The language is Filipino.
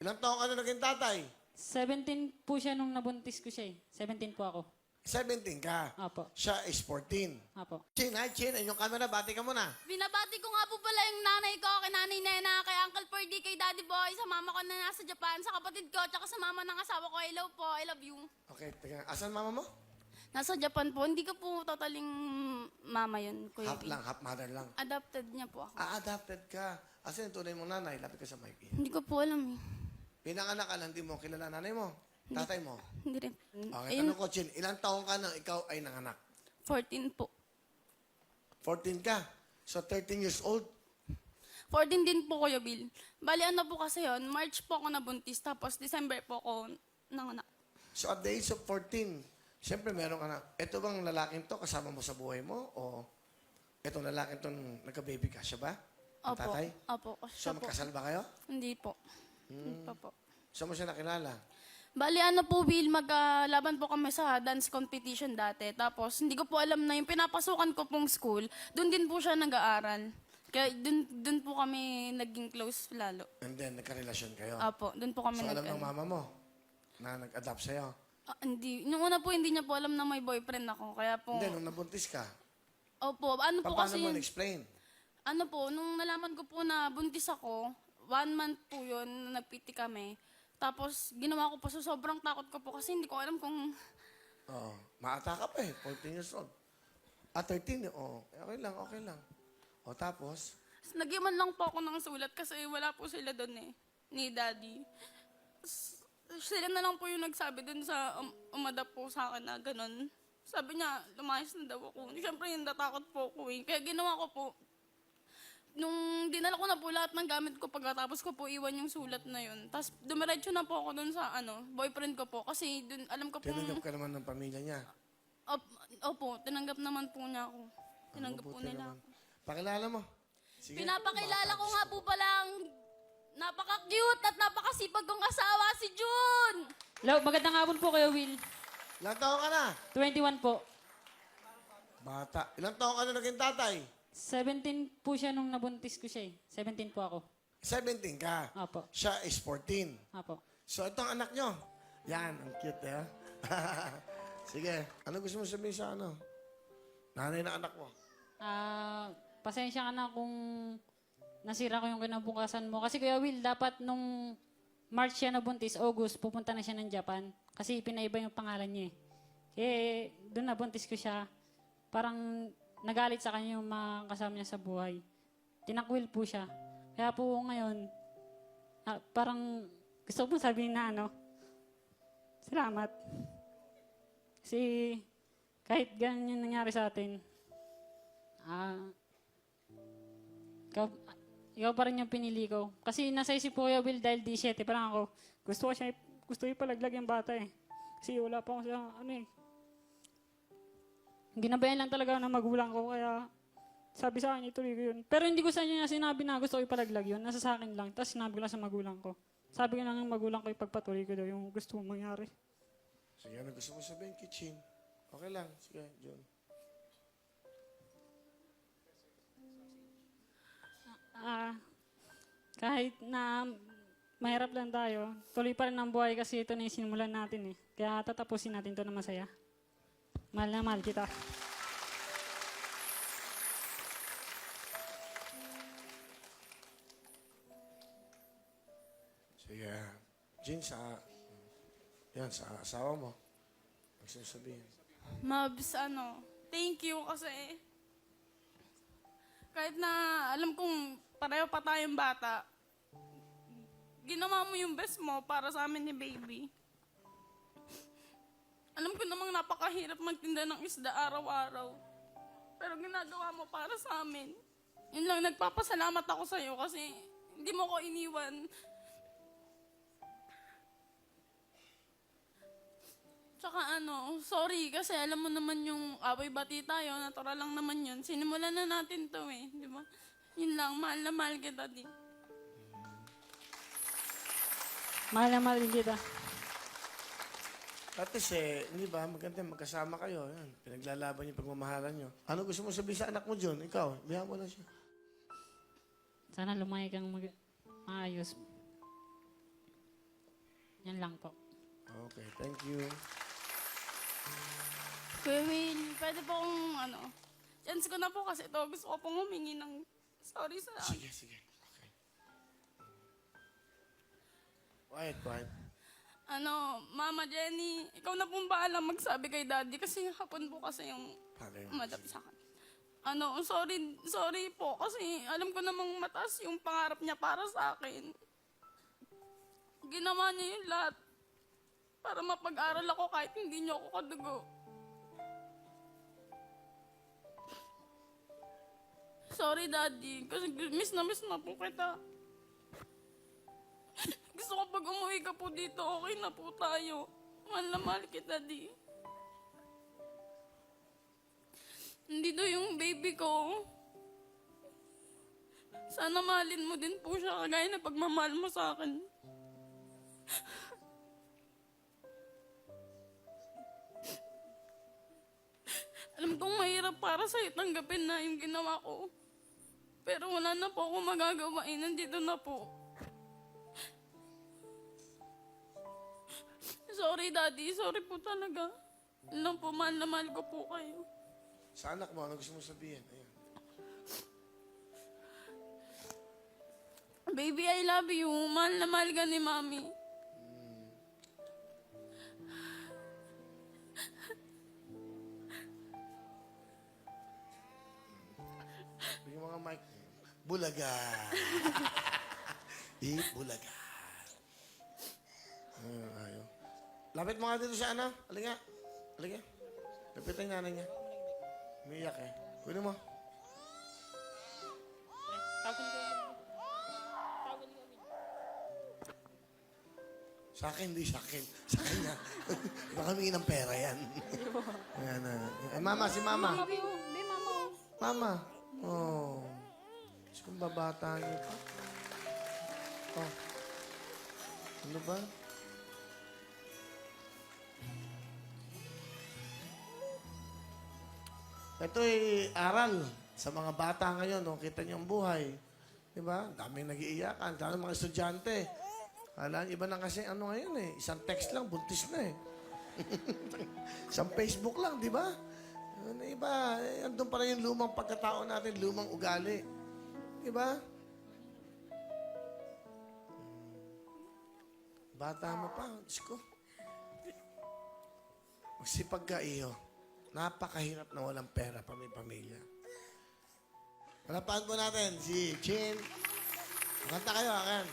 Ilang taon ka na naging tatay? 17 po siya nung nabuntis ko siya eh. 17 po ako. 17 ka. Apo. Siya is 14. Apo. Chin, hi Chin. Inyong camera, bati ka muna. Binabati ko nga po pala yung nanay ko, kay Nanay Nena, kay Uncle Ferdy, kay Daddy Boy, sa mama ko na nasa Japan, sa kapatid ko, tsaka sa mama ng asawa ko. Hello po, I love you. Okay, teka. Asan mama mo? Nasa Japan po, hindi ko po totaling mama yun, Kuya Half Vin. lang, half mother lang. Adopted niya po ako. Adopted ka. Asan yung tunay mong nanay? Lapit ka sa mic. Hindi ko po alam eh. Pinanganak ka lang, hindi mo kilala nanay mo. Tatay mo. Hindi rin. Okay, Ayun, tanong ko, Chin. Ilang taon ka nang ikaw ay nanganak? 14 po. 14 ka. So, 13 years old. 14 din po, Kuya Bill. Bali, ano po kasi yon, March po ako nabuntis, tapos December po ako nanganak. So, at the age of 14, siyempre meron ka na. Ito bang lalaking to kasama mo sa buhay mo? O itong lalaking to nagka-baby ka? Siya ba? Ang Opo. tatay? Opo. So, Siya po. magkasal ba kayo? Hindi po. Hindi pa po. Saan mo siya nakilala? Bali, ano po, Bill, maglaban po kami sa dance competition dati. Tapos, hindi ko po alam na yung pinapasukan ko pong school, doon din po siya nag-aaral. Kaya doon po kami naging close lalo. And then, nagka-relasyon kayo. Apo, doon po kami So, alam ng mama mo na nag-adopt sa'yo. hindi. Nung una po, hindi niya po alam na may boyfriend ako. Kaya po, Hindi, nung nabuntis ka, opo, ano po paano kasi mo yun, na-explain? ano po, nung nalaman ko po na buntis ako, 1 month po yun, na nagpiti kami. Tapos, ginawa ko po, so sobrang takot ko po kasi hindi ko alam kung Oo. Maata ka pa eh, 14 years old. 13, okay lang, okay lang. O tapos, Nagyaman lang po ako ng sulat kasi wala po sila doon eh, ni Daddy. Sila na lang po yung nagsabi doon sa umadap po sa akin na ganun. Sabi niya, lumayas na daw ako. Siyempre, yung natakot po ako eh. Kaya ginawa ko po, nung dinala ko na po lahat ng gamit ko pagkatapos ko po iwan yung sulat na yun. Tapos dumiretso na po ako doon sa boyfriend ko po. Kasi dun, alam ko po, tinanggap ka naman ng pamilya niya. opo, tinanggap naman po niya ako. Tinanggap po Mabuti nila naman. ako. Pakilala mo. Sige. Pinapakilala ko nga po palang napaka-cute at napakasipag kong asawa, si June! Hello, magandang hapon po kayo, Will. Ilang taon ka na? 21 po. Bata. Ilang taon ka na naging tatay? 17 po siya nung nabuntis ko siya eh. 17 po ako. 17 ka. Apo. Siya is 14. Apo. So, itong anak nyo. Yan, ang cute eh. Sige, ano gusto mo sabihin sa nanay na anak mo? Pasensya ka na kung nasira ko yung kinabukasan mo. Kasi Kuya Will, dapat nung March siya nabuntis, August, pupunta na siya ng Japan. Kasi pinaiba yung pangalan niya eh. Doon nabuntis ko siya. Parang nagalit sa kanya yung mga kasama niya sa buhay. Tinakwil po siya. Kaya po ngayon, parang gusto ko sabihin na salamat. Kasi kahit ganyan yung nangyari sa atin, ikaw pa rin yung pinili ko. Kasi nasa isip ko Kuya Will dahil 17, parang ako, gusto ipalaglag yung bata eh. Kasi wala pa ako sa ginabayan lang talaga ng magulang ko, kaya sabi sa akin, ituloy ko yun. Pero hindi ko sa niya sinabi na gusto ko ipalaglag yun. Nasa sa akin lang. Tapos sinabi ko lang sa magulang ko. Sabi ko lang ng magulang ko, ipagpatuloy ko daw yung gusto mong mangyari. Sige, ano gusto mo sabihin, Kitchin? Okay lang. Sige, John. Kahit na mahirap lang tayo, tuloy pa rin ang buhay kasi ito na yung sinimulan natin eh. Kaya tatapusin natin ito na masaya. Mahal na mahal kita. Sige. Jin, sa asawa mo. Gusto mo sabihin. Mabs, thank you kasi kahit na alam kong pareho pa tayong bata, ginawa mo yung best mo para sa amin ni baby. Alam ko namang napakahirap magtinda ng isda araw-araw. Pero ginagawa mo para sa amin. Yun lang, nagpapasalamat ako sa'yo kasi hindi mo ko iniwan. Tsaka sorry kasi alam mo naman yung away-bati tayo, natural lang naman yun. Sinimulan na natin to eh, di ba? Yun lang, mahal na mahal kita, di. Mahal na mahal din kita. At least hindi ba, maganda magkasama kayo. Yan, pinaglalaban yung pagmamahalan nyo. Ano gusto mo sabihin sa anak mo, John? Ikaw, bihan mo lang siya. Sana lumaki kang maayos. Yan lang po. Okay, thank you. Kuya Will, pwede po akong chance ko na po kasi ito. Gusto ko pong humingi ng sorry sa... Sige, sige. Okay. Quiet. Mama Jenny, ikaw na pong bahala magsabi kay Daddy kasi hapon po kasi yung Paano yun? madap sa akin. Sorry po kasi alam ko namang mataas yung pangarap niya para sa akin. Ginawa niya yung lahat para mapag-aral ako kahit hindi niyo ako kadugo. Sorry, Daddy, kasi miss na po kita. Gusto ko pag umuwi ka po dito, okay na po tayo. Mahal na mahal kita, Daddy. Nandito yung baby ko. Sana mahalin mo din po siya kagaya na pagmamahal mo sa akin. Alam kong mahirap para sa'yo tanggapin na yung ginawa ko. Pero wala na po ako magagawa. Nandito na po. Sorry, Daddy. Sorry po talaga. Alam po, mahal na mahal ko po kayo. Sa anak mo, ano gusto mo sabihin? Ayan. Baby, I love you. Mahal na mahal ka ni Mami. Bigyan mga mic. Bulaga. Bulaga. Ayaw. Lapit mo nga dito sa ano. Halika. Lapit ang nanay niya. Umiiyak eh. Kunin mo. Sa akin, hindi sa akin. Sa kanya. Baka humingi ng pera yan. Ayan na. Eh, mama, si mama. Hindi, Mama. Mama. Oh. Diyos kong babata niyo pa. Oh. Ano ba? Ito'y aral sa mga bata ngayon. No? Kita niyo ang buhay. Diba? Daming nag-iiyakan. Daming mga estudyante. Kala iba na kasi ano ngayon eh. Isang text lang, buntis na eh. Isang Facebook lang, di ba? Ano iba, andun pa rin yung lumang pagkatao natin, lumang ugali. Di ba? Bata mo pa, Diyos ko. Magsipag ka, iyo. Napakahirap na walang pera pa may pamilya. Palapaan po natin si Chin. Kanta kayo, akan.